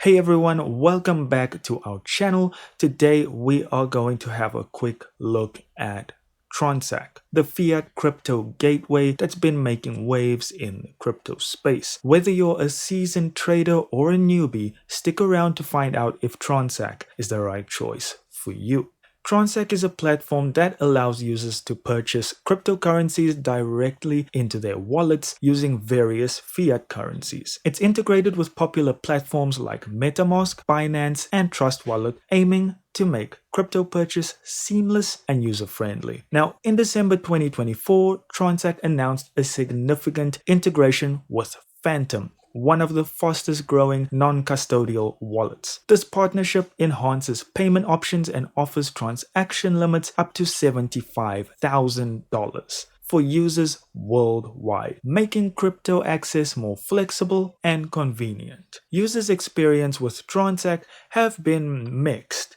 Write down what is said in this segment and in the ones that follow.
Hey everyone, welcome back to our channel. Today we are going to have a quick look at Transak, the fiat crypto gateway that's been making waves in the crypto space. Whether you're a seasoned trader or a newbie, stick around to find out if Transak is the right choice for you. Transak is a platform that allows users to purchase cryptocurrencies directly into their wallets using various fiat currencies. It's integrated with popular platforms like MetaMask, Binance, and Trust Wallet, aiming to make crypto purchase seamless and user-friendly. Now, in December 2024, Transact announced a significant integration with Phantom, one of the fastest growing non-custodial wallets. This partnership enhances payment options and offers transaction limits up to $75,000 for users worldwide, making crypto access more flexible and convenient. Users' experience with Transact have been mixed.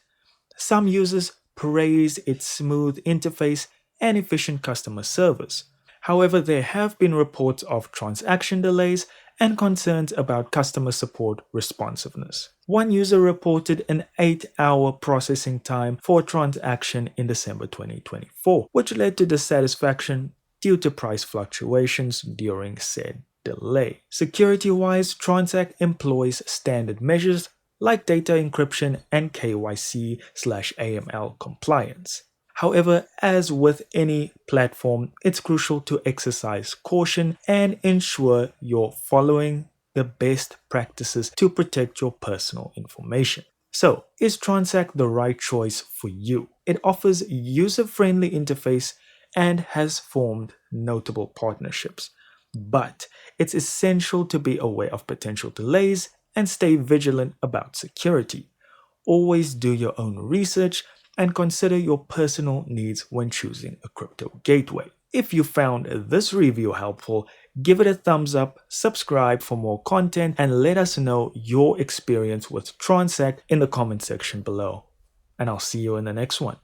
Some users praise its smooth interface and efficient customer service. However, there have been reports of transaction delays and concerns about customer support responsiveness. One user reported an 8-hour processing time for a transaction in December 2024, which led to dissatisfaction due to price fluctuations during said delay. Security-wise, Transact employs standard measures like data encryption and KYC/AML compliance. However, as with any platform, it's crucial to exercise caution and ensure you're following the best practices to protect your personal information. So, is Transact the right choice for you? It offers user-friendly interface and has formed notable partnerships. But it's essential to be aware of potential delays and stay vigilant about security. Always do your own research and consider your personal needs when choosing a crypto gateway. If you found this review helpful, give it a thumbs up, subscribe for more content, and let us know your experience with Transact in the comment section below. And I'll see you in the next one.